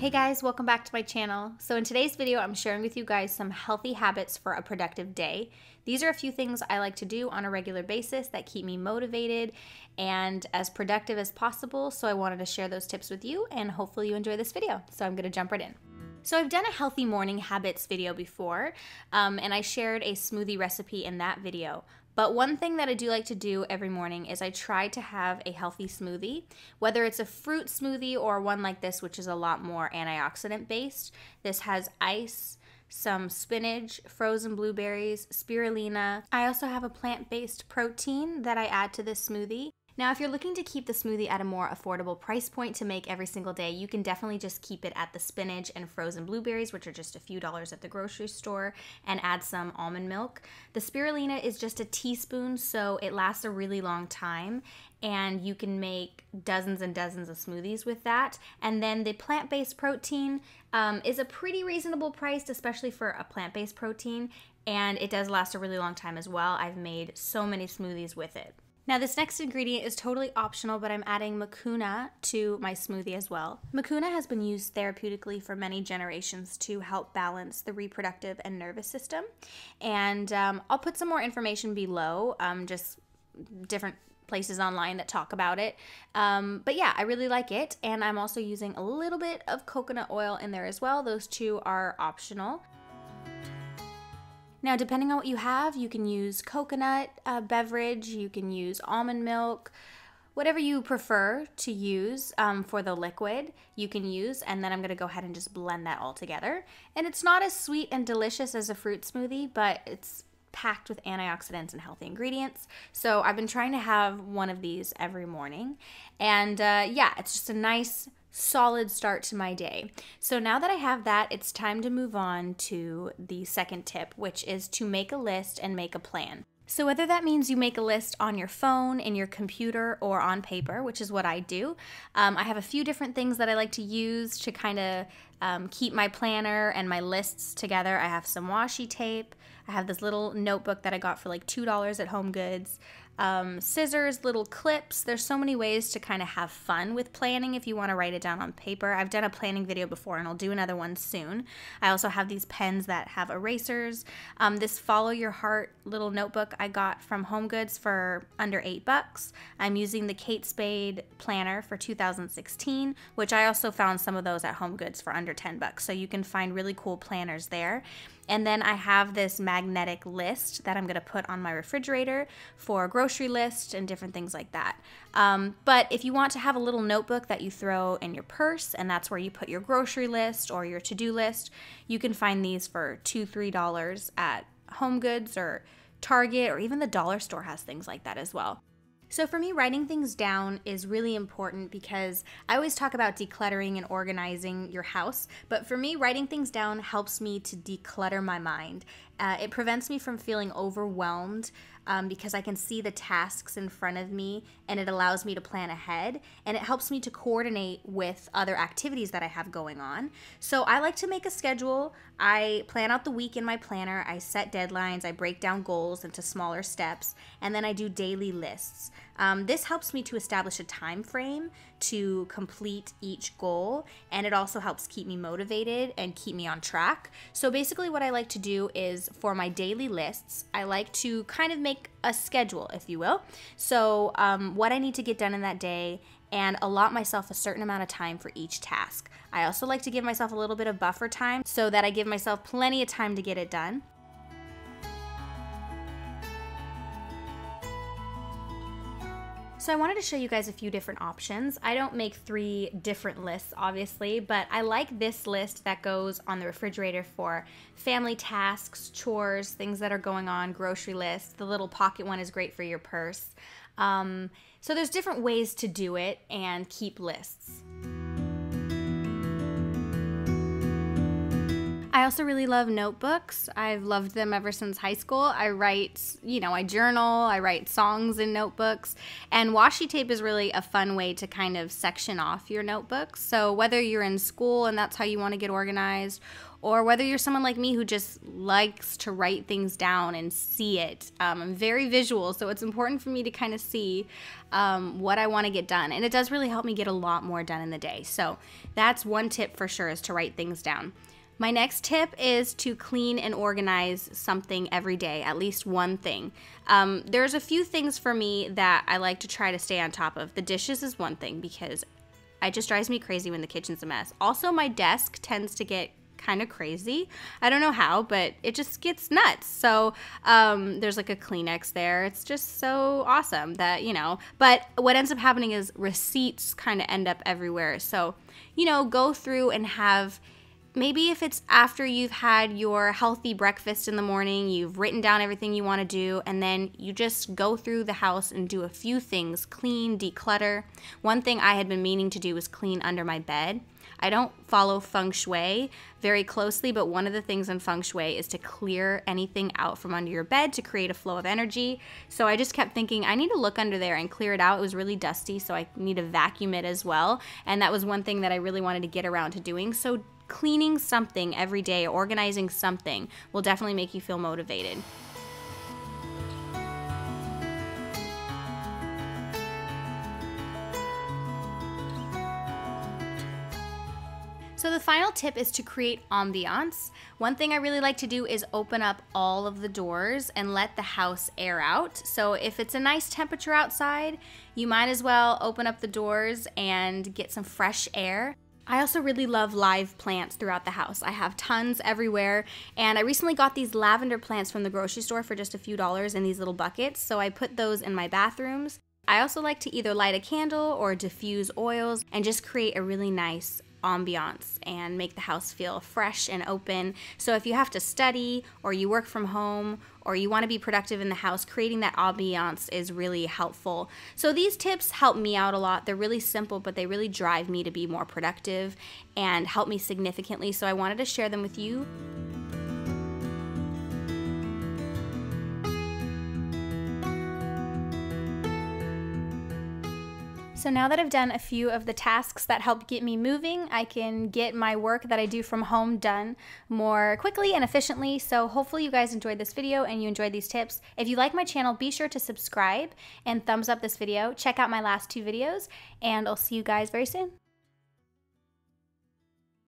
Hey guys, welcome back to my channel. So in today's video, I'm sharing with you guys some healthy habits for a productive day. These are a few things I like to do on a regular basis that keep me motivated and as productive as possible. So I wanted to share those tips with you and hopefully you enjoy this video. So I'm gonna jump right in. So I've done a healthy morning habits video before, and I shared a smoothie recipe in that video. But one thing that I do like to do every morning is I try to have a healthy smoothie, whether it's a fruit smoothie or one like this, which is a lot more antioxidant based. This has ice, some spinach, frozen blueberries, spirulina. I also have a plant-based protein that I add to this smoothie. Now, if you're looking to keep the smoothie at a more affordable price point to make every single day, you can definitely just keep it at the spinach and frozen blueberries, which are just a few dollars at the grocery store, and add some almond milk. The spirulina is just a teaspoon, so it lasts a really long time, and you can make dozens and dozens of smoothies with that. And then the plant-based protein is a pretty reasonable price, especially for a plant-based protein, and it does last a really long time as well. I've made so many smoothies with it. Now this next ingredient is totally optional, but I'm adding Mucuna to my smoothie as well. Mucuna has been used therapeutically for many generations to help balance the reproductive and nervous system. And I'll put some more information below, just different places online that talk about it. But yeah, I really like it. And I'm also using a little bit of coconut oil in there as well. Those two are optional. Now, depending on what you have, you can use coconut beverage, you can use almond milk, whatever you prefer to use for the liquid, you can use, and then I'm gonna go ahead and just blend that all together. And it's not as sweet and delicious as a fruit smoothie, but it's packed with antioxidants and healthy ingredients. So I've been trying to have one of these every morning. And yeah, it's just a nice, solid start to my day. So now that I have that, it's time to move on to the second tip, which is to make a list and make a plan. So whether that means you make a list on your phone, in your computer, or on paper, which is what I do. I have a few different things that I like to use to kind of keep my planner and my lists together. I have some washi tape. I have this little notebook that I got for like $2 at HomeGoods. Scissors, little clips. There's so many ways to kind of have fun with planning if you want to write it down on paper. I've done a planning video before and I'll do another one soon. I also have these pens that have erasers. This Follow Your Heart little notebook I got from HomeGoods for under $8. I'm using the Kate Spade planner for 2016, which I also found some of those at HomeGoods for under $10. So you can find really cool planners there. And then I have this magnetic list that I'm going to put on my refrigerator for a grocery list and different things like that. But if you want to have a little notebook that you throw in your purse and that's where you put your grocery list or your to-do list, you can find these for $2, $3 at HomeGoods or Target, or even the dollar store has things like that as well. So for me, writing things down is really important because I always talk about decluttering and organizing your house, but for me, writing things down helps me to declutter my mind. It prevents me from feeling overwhelmed because I can see the tasks in front of me and it allows me to plan ahead, and it helps me to coordinate with other activities that I have going on. So I like to make a schedule. I plan out the week in my planner. I set deadlines. I break down goals into smaller steps, and then I do daily lists. This helps me to establish a time frame to complete each goal, and it also helps keep me motivated and keep me on track. So basically what I like to do is for my daily lists, I like to kind of make a schedule, if you will. So what I need to get done in that day, and allot myself a certain amount of time for each task. I also like to give myself a little bit of buffer time so that I give myself plenty of time to get it done. So I wanted to show you guys a few different options. I don't make 3 different lists, obviously, but I like this list that goes on the refrigerator for family tasks, chores, things that are going on, grocery lists. The little pocket one is great for your purse. So there's different ways to do it and keep lists. I also really love notebooks. I've loved them ever since high school. I write, I journal, I write songs in notebooks, and washi tape is really a fun way to kind of section off your notebooks. So whether you're in school and that's how you want to get organized, or whether you're someone like me who just likes to write things down and see it. I'm very visual, so it's important for me to kind of see what I want to get done. And it does really help me get a lot more done in the day. So that's one tip for sure, is to write things down. My next tip is to clean and organize something every day, at least one thing. There's a few things for me that I like to try to stay on top of. The dishes is one thing because it just drives me crazy when the kitchen's a mess. Also, my desk tends to get kind of crazy. I don't know how, but it just gets nuts. So there's like a Kleenex there. It's just so awesome that, but what ends up happening is receipts kind of end up everywhere. So, go through and have, maybe if it's after you've had your healthy breakfast in the morning, you've written down everything you want to do, and then you just go through the house and do a few things, clean, declutter. One thing I had been meaning to do was clean under my bed. I don't follow feng shui very closely, but one of the things in feng shui is to clear anything out from under your bed to create a flow of energy. So I just kept thinking, I need to look under there and clear it out. It was really dusty, so I need to vacuum it as well. And that was one thing that I really wanted to get around to doing. So cleaning something every day, organizing something, will definitely make you feel motivated. So the final tip is to create ambiance. One thing I really like to do is open up all of the doors and let the house air out. So if it's a nice temperature outside, you might as well open up the doors and get some fresh air. I also really love live plants throughout the house. I have tons everywhere, and I recently got these lavender plants from the grocery store for just a few dollars in these little buckets, so I put those in my bathrooms. I also like to either light a candle or diffuse oils and just create a really nice ambiance and make the house feel fresh and open. So if you have to study or you work from home or you want to be productive in the house, creating that ambiance is really helpful. So these tips help me out a lot. They're really simple, but they really drive me to be more productive and help me significantly. So I wanted to share them with you. So now that I've done a few of the tasks that help get me moving, I can get my work that I do from home done more quickly and efficiently. So hopefully you guys enjoyed this video and you enjoyed these tips. If you like my channel, be sure to subscribe and thumbs up this video. Check out my last two videos, and I'll see you guys very soon.